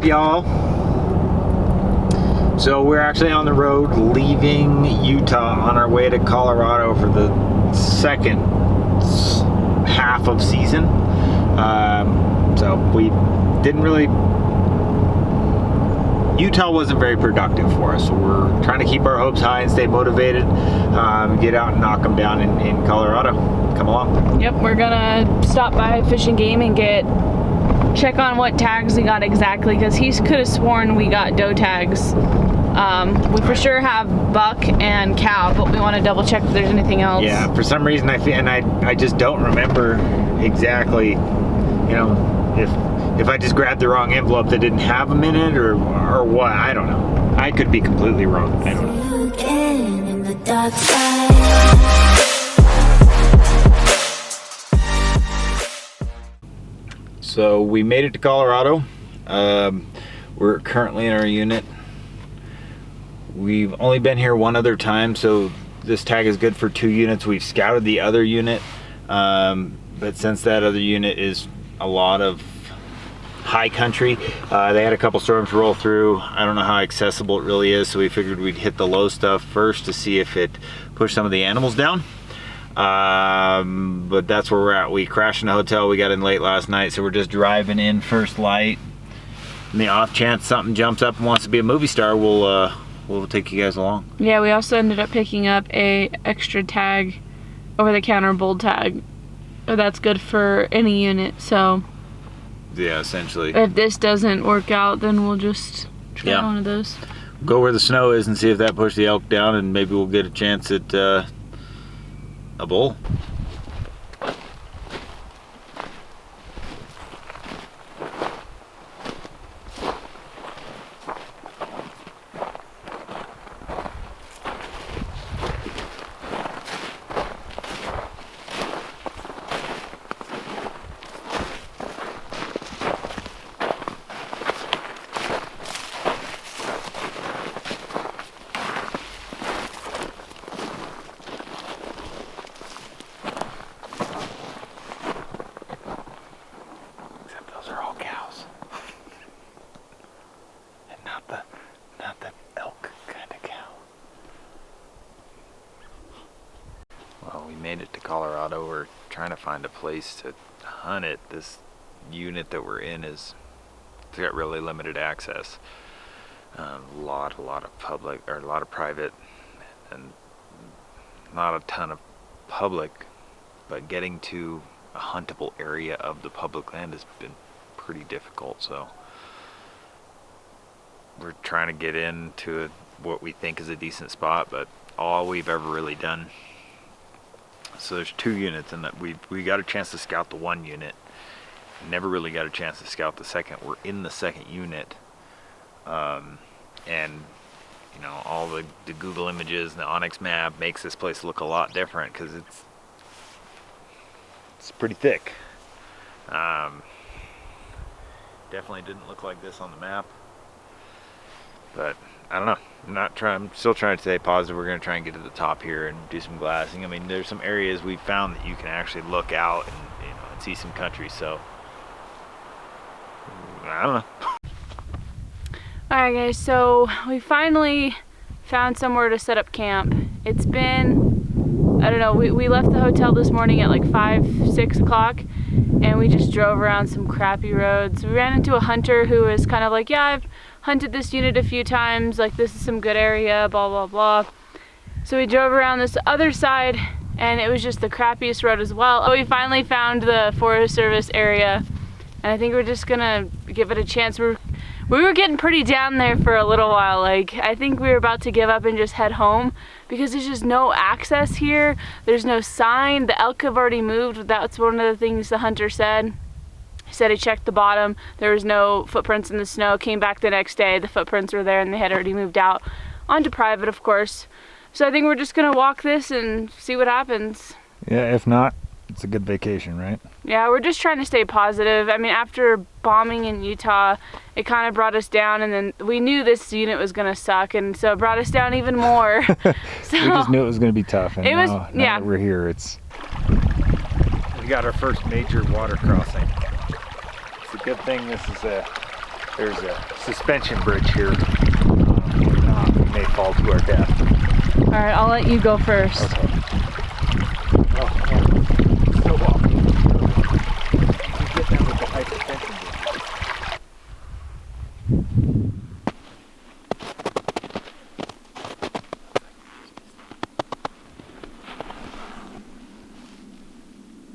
y'all? So we're actually on the road leaving Utah on our way to Colorado for the second half of season. So we didn't really... Utah wasn't very productive for us, so we're trying to keep our hopes high and stay motivated, get out and knock them down in Colorado. Come along. Yep, we're gonna stop by Fish and Game and check on what tags we got exactly, because he could have sworn we got doe tags. We for sure have buck and cow, but we want to double check if there's anything else. Yeah, for some reason I feel, and I just don't remember exactly, you know, if I just grabbed the wrong envelope that didn't have them in it, or what. I don't know. I could be completely wrong. I don't know. So we made it to Colorado. We're currently in our unit. We've only been here one other time, so this tag is good for 2 units. We've scouted the other unit, but since that other unit is a lot of high country, they had a couple storms roll through. I don't know how accessible it really is, so we figured we'd hit the low stuff first to see if it pushed some of the animals down. But that's where we're at. We crashed in a hotel. We got in late last night, so we're just driving in first light. In the off chance something jumps up and wants to be a movie star, we'll take you guys along. Yeah, we also ended up picking up a extra tag, over-the-counter bold tag. That's good for any unit, so yeah, essentially. If this doesn't work out, then we'll just try one of those. Go where the snow is and see if that pushed the elk down, and maybe we'll get a chance at a bull. Not the elk kind of cow. Well, we made it to Colorado. We're trying to find a place to hunt it. This unit that we're in it's got really limited access. A lot of public, or a lot of private, and not a ton of public, but getting to a huntable area of the public land has been pretty difficult, so we're trying to get into what we think is a decent spot, but all we've ever really done. So there's 2 units, and that we got a chance to scout the 1 unit. Never really got a chance to scout the second. We're in the 2nd unit, and you know, all the Google images and the Onyx map makes this place look a lot different because it's pretty thick. Definitely didn't look like this on the map. But I don't know. I'm still trying to stay positive. We're going to try and get to the top here and do some glassing. I mean, there's some areas we found that you can actually look out and, you know, and see some country. So I don't know. All right, guys. So we finally found somewhere to set up camp. It's been, I don't know. We left the hotel this morning at like 5-6 o'clock, and we just drove around some crappy roads. We ran into a hunter who was kind of like, yeah, I've hunted this unit a few times, like this is some good area, blah blah blah. So we drove around this other side, and it was just the crappiest road as well. So we finally found the Forest Service area, and I think we're just gonna give it a chance. We were getting pretty down there for a little while. Like, I think we were about to give up and just head home because there's just no access here. There's no sign. The elk have already moved. That's one of the things the hunter said. He said he checked the bottom. There was no footprints in the snow. Came back the next day. The footprints were there and they had already moved out onto private, of course. So I think we're just gonna walk this and see what happens. Yeah, if not, it's a good vacation, right? Yeah, we're just trying to stay positive. I mean, after bombing in Utah, it kind of brought us down, and then we knew this unit was gonna suck, and so it brought us down even more. So we just knew it was gonna be tough, and now yeah. that we're here, we got our first major water crossing. It's a good thing this is a There's a suspension bridge here. If not, we may fall to our death. All right, I'll let you go first. Okay. Oh, man. So awful. You get that with the high suspension bridge.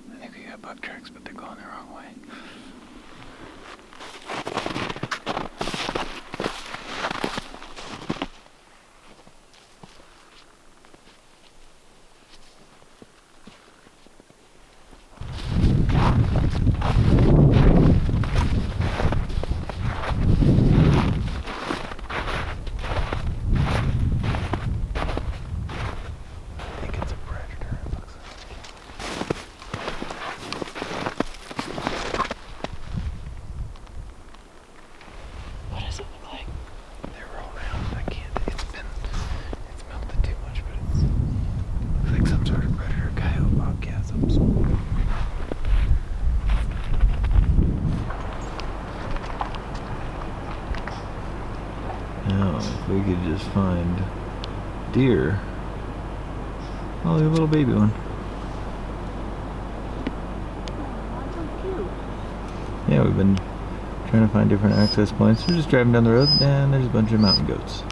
I think we got bug tracks, but they're going the wrong way. I think it's a predator, it looks like. What does it look like? They're all round. I can't. It's melted too much, but it looks like some sort of predator, coyote, bobcat, something small. Now, if we could just find deer. Oh, look at a little baby one. Yeah, we've been trying to find different access points. We're just driving down the road and there's a bunch of mountain goats.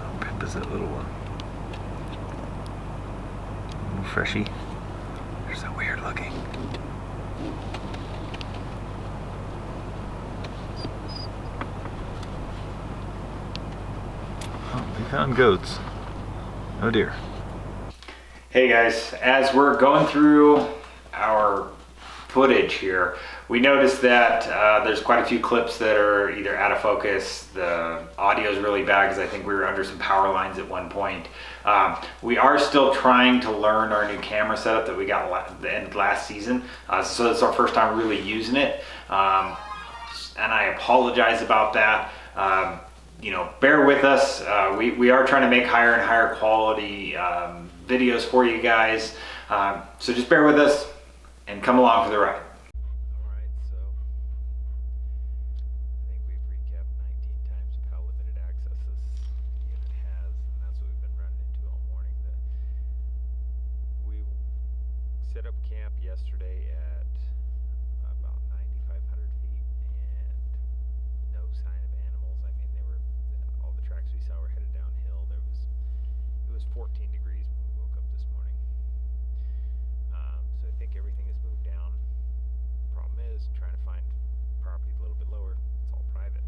Oh, Pip is that little one. Little freshy. They're so weird looking. Oh, we found goats. Oh dear. Hey guys, as we're going through our footage here, we noticed that there's quite a few clips that are either out of focus. The audio is really bad because I think we were under some power lines at one point. We are still trying to learn our new camera setup that we got at the end of last season. So it's our first time really using it. And I apologize about that. You know, bear with us. We are trying to make higher and higher quality videos for you guys. So just bear with us and come along for the ride. All right, so I think we've recapped 19 times of how limited access this unit has, and that's what we've been running into all morning. We set up camp yesterday at about 9,500 feet, and no sign of animals. I mean, all the tracks we saw were headed downhill. It was 14 degrees when we woke up this morning. So I think everything has moved down. Problem is trying to find property a little bit lower. It's all private.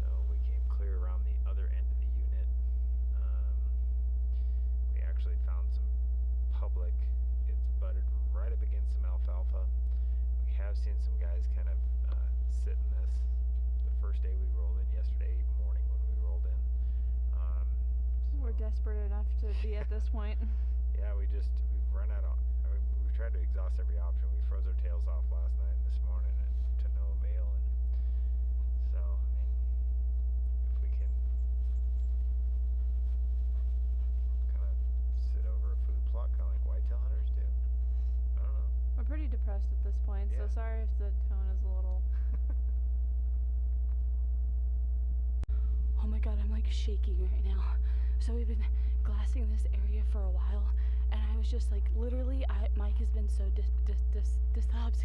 So we came clear around the other end of the unit. We actually found some public. It's butted right up against some alfalfa. We have seen some guys kind of sit in this the first day we rolled in yesterday morning when we rolled in. We're desperate enough to be at this point. Yeah, we've run out of. We've tried to exhaust every option. We froze our tails off last night and this morning, and to no avail. And so, I mean, if we can kind of sit over a food plot, kind of like whitetail hunters do. I don't know. We're pretty depressed at this point, so Yeah. sorry if the tone is a little. Oh my god, I'm like shaking right now. So we've been glassing this area for a while, and I was just like, literally, Mike has been so I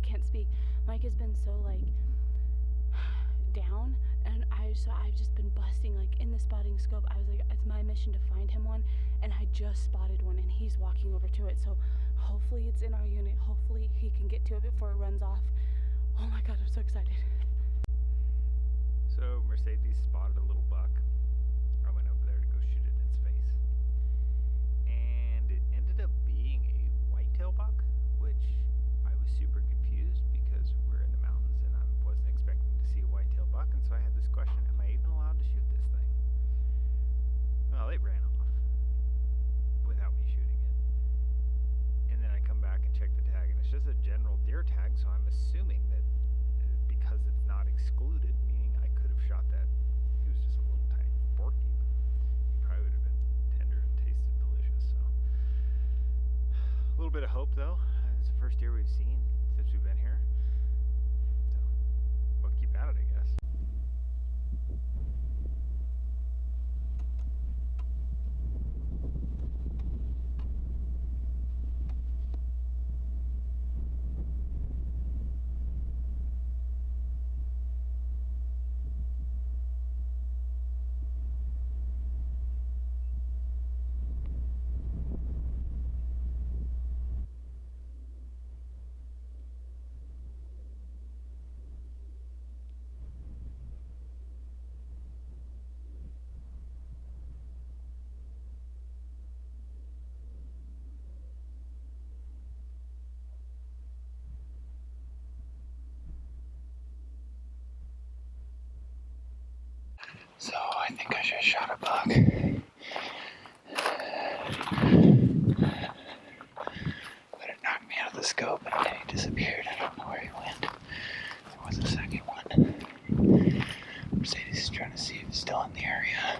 can't speak. Mike has been so like down, and I've just been busting like in the spotting scope. I was like, it's my mission to find him one, and I just spotted one, and he's walking over to it. So hopefully it's in our unit. Hopefully he can get to it before it runs off. Oh my god, I'm so excited. So Mercedes spotted a little buck. I went over there to go shoot it in its face, and it ended up being a whitetail buck, which I was super confused because we're in the mountains and I wasn't expecting to see a whitetail buck, and so I had this question: am I even allowed to shoot this thing? Well, it ran off without me shooting it, and then I come back and check the tag, and it's just a general deer tag. So I'm assuming that because it's not excluded, meaning I could have shot that. He was just a little tiny porky, but he probably would have been tender and tasted delicious. So a little bit of hope though. It's the first deer we've seen since we've been here. So we'll keep at it, I guess. So I think I just shot a buck. But it knocked me out of the scope and then he disappeared. I don't know where he went. There was a second one. Mercedes is trying to see if it's still in the area.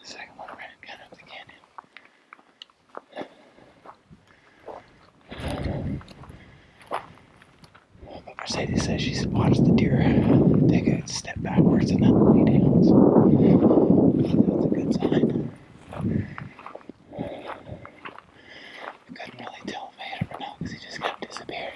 The second one ran kind of up the canyon. But Mercedes says she's watched the deer take a step backwards and then lay down. So that's a good sign. I couldn't really tell if I hit him or not because he just kind of disappeared.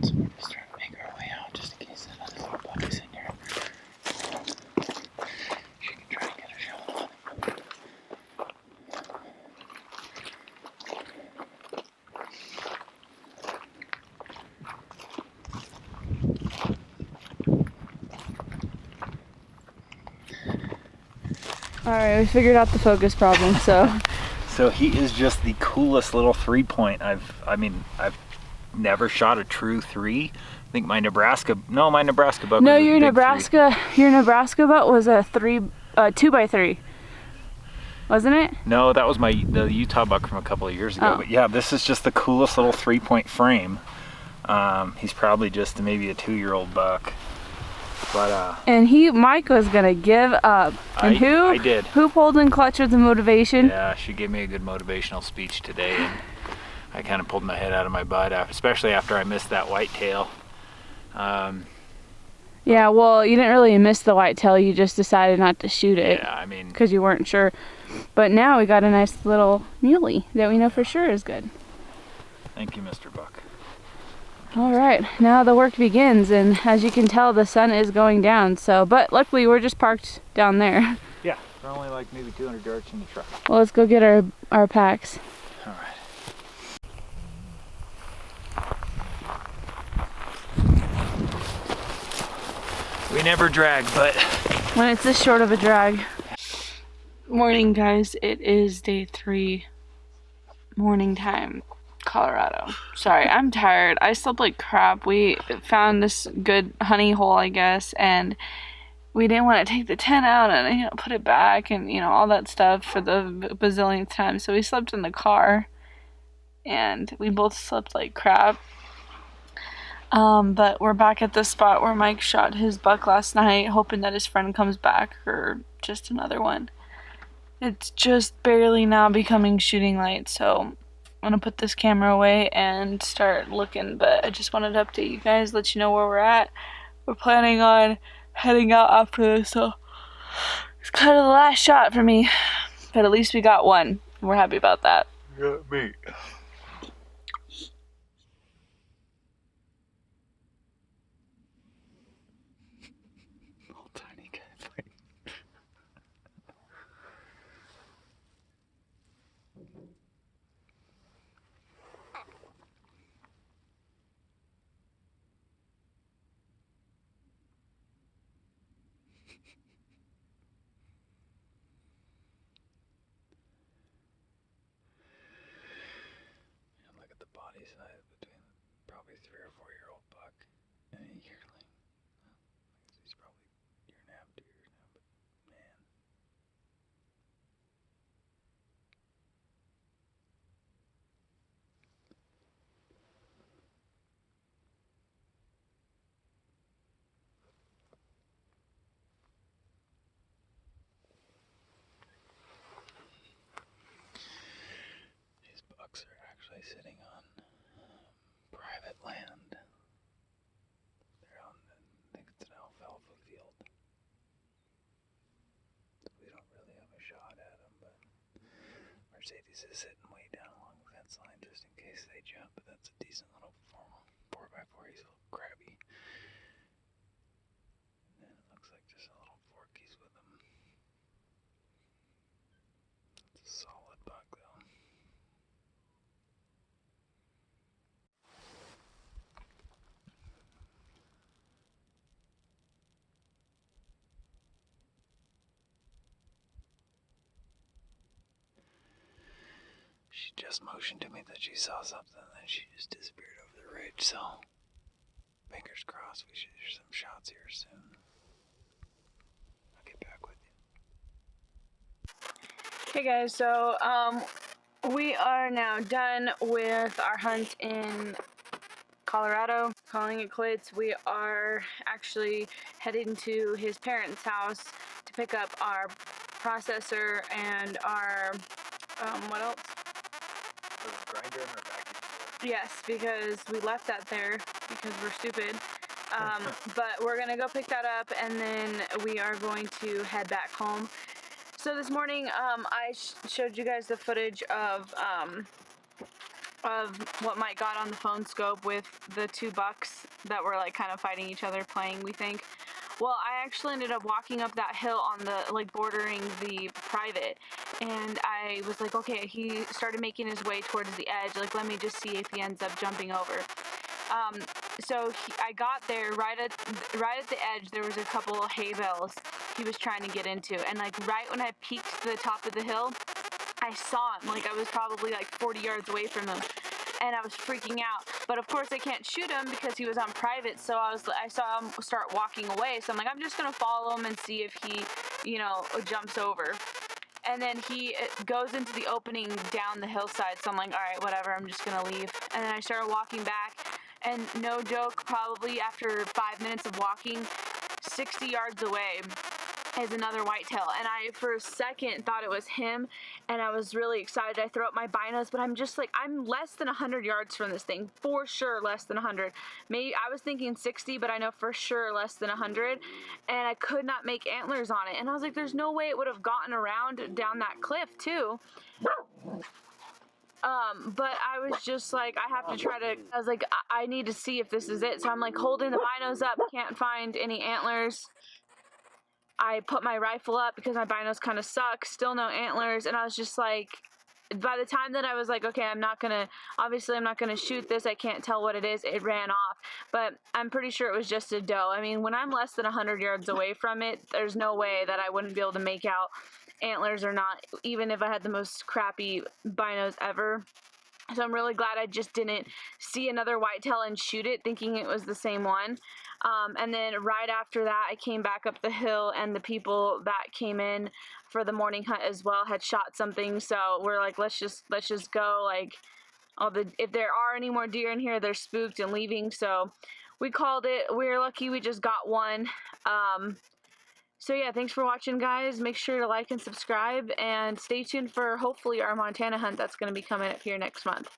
So we're just trying to make our way out just in case another little buck is in here. She can try and get a shot on him. Alright, we figured out the focus problem, so. So he is just the coolest little 3-point. I've never shot a true 3. I think my Nebraska buck No, was a your big Nebraska butt was a 2x3. Wasn't it? No, that was the Utah buck from a couple of years ago. Oh. But yeah, this is just the coolest little 3-point frame. He's probably just maybe a 2-year-old buck. But And Mike was gonna give up. And I did. Who pulled in clutch with the motivation? Yeah, she gave me a good motivational speech today, and I kind of pulled my head out of my butt, especially after I missed that whitetail. Yeah, well, you didn't really miss the whitetail. You just decided not to shoot it. Yeah, I mean, because you weren't sure. But now we got a nice little muley that we know for sure is good. thank you, Mr. Buck. All right, now the work begins, and as you can tell, the sun is going down. So, but luckily we're just parked down there. Yeah, we're only like maybe 200 yards from the truck. Well, let's go get our packs. All right. We never drag, but When it's this short of a drag. Morning, guys. It is day 3, morning time, Colorado. Sorry, I'm tired. I slept like crap. We found this good honey hole, I guess, and we didn't want to take the tent out and put it back and all that stuff for the bazillionth time. So we slept in the car, and we both slept like crap. But we're back at the spot where Mike shot his buck last night, hoping that his friend comes back or just another one. It's just barely now becoming shooting light, so I'm gonna put this camera away and start looking. But I just wanted to update you guys, let you know where we're at. We're planning on heading out after this, so it's kind of the last shot for me. But at least we got one. We're happy about that. you got me. Little tiny guy. Look at the body size between probably 3 or 4-year-old buck. Mercedes is sitting way down along the fence line just in case they jump, but that's a decent little 4x4. He's a little crabby. And it looks like just a little fork he's with him. It's a solid buck though. She just motioned to me that she saw something, and then she just disappeared over the ridge, so fingers crossed we should hear some shots here soon. I'll get back with you. Hey guys, so we are now done with our hunt in Colorado, calling it quits. We are actually heading to his parents' house to pick up our processor and our, what else? The grinder in our vacuum. Yes, because we left that there because we're stupid. But we're gonna go pick that up and then we are going to head back home. So this morning, I showed you guys the footage of what Mike got on the phone scope with the two bucks that were like kind of fighting each other, playing, we think. Well, I actually ended up walking up that hill on the, like, bordering the private, and I was like, okay, he started making his way towards the edge, like, let me just see if he ends up jumping over. So I got there, right at the edge, there was a couple of hay bales he was trying to get into, and like right when I peeked to the top of the hill, I saw him, like I was probably like 40 yards away from him, and I was freaking out. But of course I can't shoot him because he was on private, so I saw him start walking away, so I'm like, I'm just gonna follow him and see if he, you know, jumps over. And then he goes into the opening down the hillside, so I'm like, all right, whatever, I'm just gonna leave. And then I started walking back, and no joke, probably after 5 minutes of walking, 60 yards away is another whitetail, and I for a second thought it was him, and I was really excited. I throw up my binos, but I'm just like, I'm less than 100 yards from this thing, for sure less than 100. Maybe I was thinking 60, but I know for sure less than 100, and I could not make antlers on it, and I was like, there's no way it would have gotten around down that cliff too. But I was just like, I have to try to, I was like, I need to see if this is it, so I'm like holding the binos up, can't find any antlers. I put my rifle up because my binos kind of suck, still no antlers, and I was just like, by the time that I was like, okay, obviously I'm not gonna shoot this, I can't tell what it is, it ran off, but I'm pretty sure it was just a doe. I mean, when I'm less than 100 yards away from it, there's no way that I wouldn't be able to make out antlers or not, even if I had the most crappy binos ever. So I'm really glad I just didn't see another whitetail and shoot it thinking it was the same one. And then right after that, I came back up the hill, and the people that came in for the morning hunt as well had shot something. So we're like, let's just go. Like, if there are any more deer in here, they're spooked and leaving. So we called it. We're lucky we just got one. So yeah, thanks for watching, guys. Make sure to like and subscribe, and stay tuned for hopefully our Montana hunt that's going to be coming up here next month.